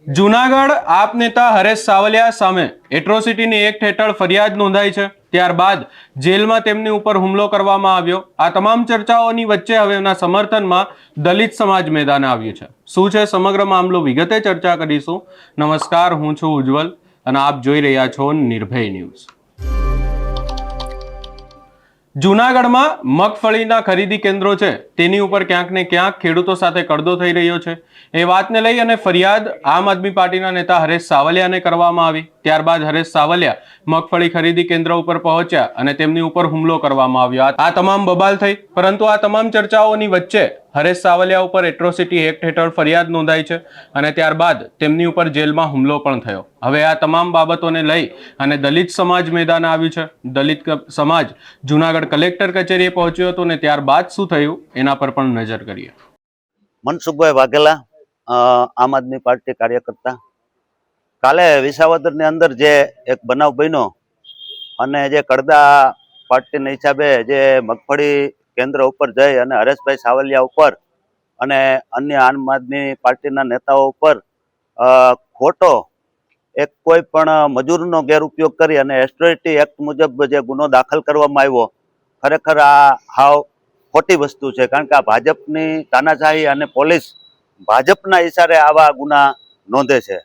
જૂનાગઢ આપ નેતા હરેશ સાવલિયા સામે એટ્રોસિટીની એક્ટ હેઠળ ફરિયાદ નોંધાઈ છે। ત્યારબાદ જેલમાં તેમની ઉપર હુમલો કરવામાં આવ્યો। આ તમામ ચર્ચાઓની વચ્ચે હવે એના સમર્થનમાં દલિત સમાજ મેદાને આવ્યું છે। શું છે સમગ્ર મામલો, વિગતે ચર્ચા કરીશું। નમસ્કાર, હું છું ઉજ્જવલ અને આપ જોઈ રહ્યા છો નિર્ભય ન્યૂઝ। જૂનાગઢમાં મગફળીના ખરીદી કેન્દ્રો છે તેની ઉપર ક્યાંક ને ક્યાંક ખેડૂતો સાથે કડદો થઈ રહ્યો છે। એ વાતને લઈ અને ફરિયાદ આમ આદમી પાર્ટીના નેતા હરેશ સાવલિયાને કરવામાં આવી। ત્યારબાદ હરેશ સાવલિયા મગફળી ખરીદી કેન્દ્ર ઉપર પહોંચ્યા અને તેમની ઉપર હુમલો કરવામાં આવ્યો। આ તમામ બબાલ થઈ, પરંતુ આ તમામ ચર્ચાઓની વચ્ચે હરેશ સાવલિયા ઉપર એટ્રોસિટી એક્ટ હેઠળ ફરિયાદ નોંધાઈ છે અને ત્યારબાદ તેમની ઉપર જેલમાં હુમલો પણ થયો। હવે આ તમામ બાબતોને લઈ અને દલિત સમાજ મેદાને આવ્યું છે। દલિત સમાજ જૂનાગઢ કલેક્ટર કચેરીએ પહોંચ્યો હતો ને ત્યારબાદ શું થયું એના પર પણ નજર કરીએ। મનસુખભાઈ વાઘેલા, આમ આદમી પાર્ટી કાર્યકર્તા। કાલે વિસાવદરની અંદર જે એક બનાવ બન્યો અને જે કડદા પાર્ટીના હિસાબે જે મગફળી કેન્દ્ર ઉપર જઈ અને હરેશભાઈ સાવલિયા ઉપર અને અન્ય આમ આદમી પાર્ટીના નેતાઓ ઉપર ખોટો એક કોઈ પણ મજૂરનો ગેરઉપયોગ કરી અને એટ્રોસિટી એક્ટ મુજબ જે ગુનો દાખલ કરવામાં આવ્યો, ખરેખર આ હાવ ખોટી વસ્તુ છે। કારણ કે આ ભાજપની તાનાશાહી અને પોલીસ ભાજપના ઈશારે આવા ગુના નોંધે છે।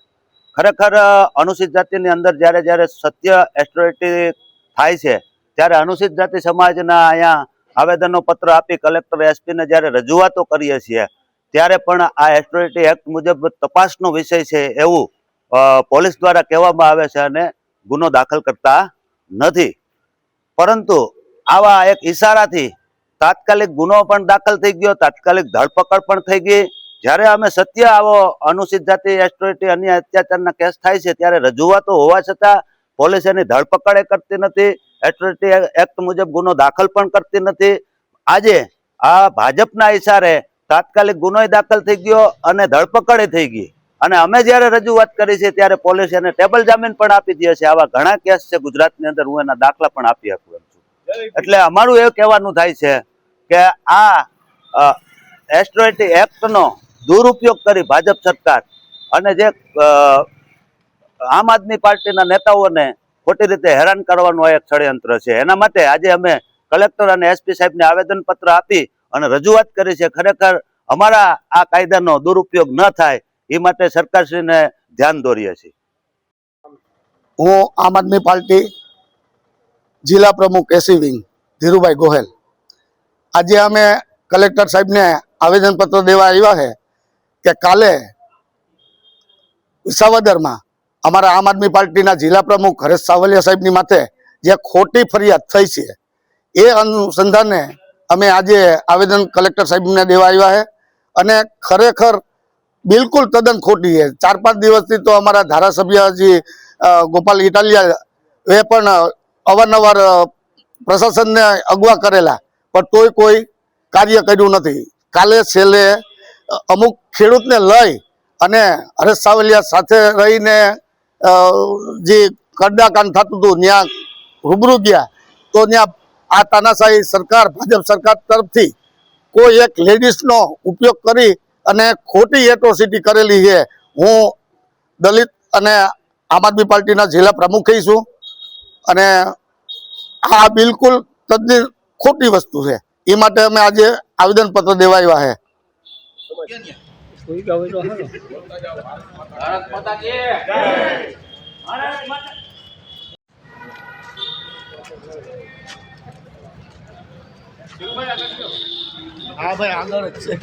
ખરેખર અનુસૂચિત જાતિની અંદર જ્યારે જ્યારે સત્ય એટ્રોસિટી થાય છે ત્યારે અનુસૂચિત જાતિ સમાજના અહીંયા આવેદનો પત્ર આપી કલેક્ટર એસપીને જ્યારે રજૂઆતો કરીએ છીએ ત્યારે પણ આ એટ્રોસિટી એક્ટ મુજબ તપાસનો વિષય છે એવું પોલીસ દ્વારા કહેવામાં આવે છે અને ગુનો દાખલ કરતા નથી। પરંતુ આવા એક ઈશારાથી તાત્કાલિક ગુનો પણ દાખલ થઈ ગયો, તાત્કાલિક ધરપકડ પણ થઈ ગઈ। જ્યારે અમે સત્ય આવો અનુસૂચિત જાતિ એટ્રોસિટી અન્ય અત્યાચારના કેસ થાય છે ત્યારે રજૂઆતો હોવા છતાં પોલીસ એની ધરપકડ કરતી નથી, એટ્રોસિટી એક્ટ મુજબ ગુનો દાખલ પણ કરતી નથી। આજે આ ભાજપના ઈશારે તાત્કાલિક ગુનોય દાખલ થઈ ગયો અને ધરપકડ થઈ ગઈ અને અમે જ્યારે રજૂઆત કરી છે ત્યારે પોલીસ એને ટેબલ જામીન પણ આપી દે છે। આવા ઘણા કેસ છે ગુજરાતની અંદર, હું એના દાખલા પણ આપી શકું છું। એટલે અમારું એવું કહેવાનું થાય છે કે આ એટ્રોસિટી એક્ટનો દુરુપયોગ કરી ભાજપ સરકાર અને જે આમ આદમી પાર્ટીના નેતાઓને ખોટી રીતે હેરાન કરવાનું એક ષડયંત્ર છે। એના માટે આજે અમે કલેક્ટર અને એસપી સાહેબને આવેદનપત્ર આપી અને રજૂઆત કરી છે। ખરેખર અમારા આ કાયદાનો દુરુપયોગ ન થાય એ માટે સરકારશ્રીને ધ્યાન દોરીએ છીએ। હું આમ આદમી પાર્ટી જિલ્લા પ્રમુખ એસી વિંગ ધીરુભાઈ ગોહેલ। આજે અમે કલેક્ટર સાહેબને આવેદનપત્ર દેવા આવ્યા છે કે કાલે વિસાવદરમાં અમારા આમ આદમી પાર્ટીના જિલ્લા પ્રમુખ હરેશ સાવલિયા સાહેબની માથે જે ખોટી ફરિયાદ થઈ છે એ અનુસંધાને અમે આજે આવેદન કલેક્ટર સાહેબને દેવા આવ્યા છે અને ખરેખર બિલકુલ તદ્દન ખોટી છે। 4-5 દિવસથી તો અમારા ધારાસભ્યજી ગોપાલ ઇટાલિયા એ પણ અવારનવાર પ્રશાસનને અગવા કરેલા પણ તોય કોઈ કાર્ય કર્યું નથી। કાલે છેલ્લે અમુક ખેડૂતને લઈ અને હરેશ સાવલિયા સાથે રહીને જે કડદાકાંડ થતું હતું ત્યાં રૂબરૂ ગયા તો ત્યાં આ તાનાશાહી સરકાર ભાજપ સરકાર તરફથી કોઈ એક લેડીઝનો ઉપયોગ કરી અને ખોટી એટ્રોસિટી કરેલી છે। હું દલિત અને આમ આદમી પાર્ટીના જિલ્લા પ્રમુખ છું અને આ બિલકુલ તદ્દન ખોટી વસ્તુ છે। એ માટે અમે આજે આવેદનપત્ર દેવા આવ્યા છે। હા ભાઈ, આગળ જ છે।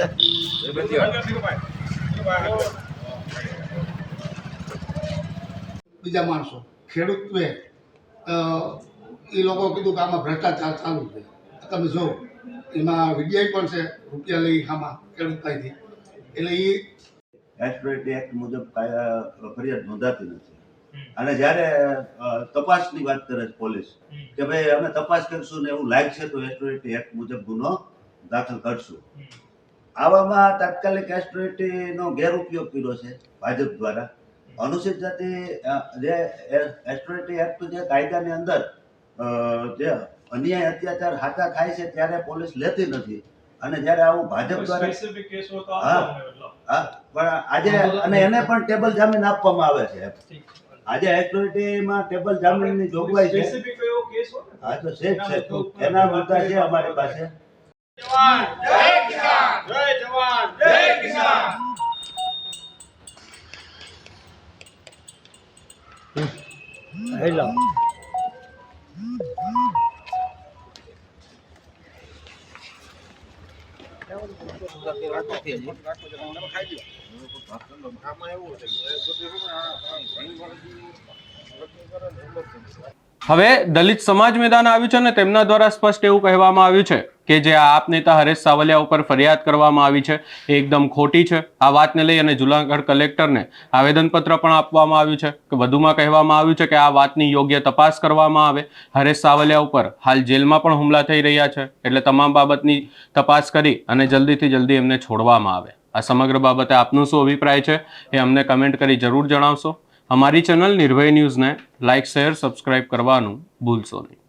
બીજા માણસો ખેડૂતોએ એ લોકો કીધું કે આમાં ભ્રષ્ટાચાર ચાલુ છે। તમે જો એમાં વિડીયો પણ છે, રૂપિયા લઈ આમાં ખેડૂત પાસેથી। એટલે એ એટ્રોસિટી એક્ટ મુજબ ફરિયાદ નોંધાતી નથી અને જ્યારે તપાસની વાત કરે છે પોલીસ કે ભાઈ અમે તપાસ કરશું ને એવું લાગશે તો એટ્રોસિટી એક્ટ મુજબ ગુનો દાખલ કરશું। આવામાં તાત્કાલિક એટ્રોસિટીનો ગેરઉપયોગ કર્યો છે ભાજપ દ્વારા। અનુસૂચિત જાતિ જે એટ્રોસિટી એક્ટ જે કાયદાની અંદર જે અન્યાય અત્યાચાર સાચા થાય છે ત્યારે પોલીસ લેતી નથી અને જ્યારે આવું ભાજપ દ્વારા સ્પેસિફિક કેસ હોય તો હા. આપો અમને એટલે. હા પણ આજે અને એને પણ ટેબલ જામીન આપવામાં આવે છે ઠીક છે. આજે એક્ટિવિટીમાં ટેબલ જામીનની જોગવાઈ છે સ્પેસિફિક એવો કેસ હોય ને. હા તો છે જ છે એના મુદ્દા છે અમારી પાસે જવાન જય કિસાન જય જવાન જય કિસાન. હવે દલિત સમાજ મેદાન આવ્યું છે અને તેમના દ્વારા સ્પષ્ટ એવું કહેવામાં આવ્યું છે કે જે આ આપ નેતા હરેશ સાવલિયા ઉપર ફરિયાદ કરવામાં આવી છે એ એકદમ ખોટી છે. આ વાતને લઈ અને જુનાગઢ કલેક્ટરને આવેદનપત્ર પણ આપવામાં આવ્યું છે કે વધુમાં કહેવામાં આવ્યું છે કે આ વાતની યોગ્ય તપાસ કરવામાં આવે. હરેશ સાવલિયા ઉપર હાલ જેલમાં પણ હુમલા થઈ રહ્યા છે એટલે તમામ બાબતની તપાસ કરી અને જલ્દીથી જલ્દી એમને છોડવામાં આવે. આ સમગ્ર બાબતે આપનું શું અભિપ્રાય છે એ અમને કમેન્ટ કરી જરૂર જણાવશો. અમારી ચેનલ નિર્ભય ન્યૂઝને લાઇક શેર સબસ્ક્રાઇબ કરવાનું ભૂલશો નહીં.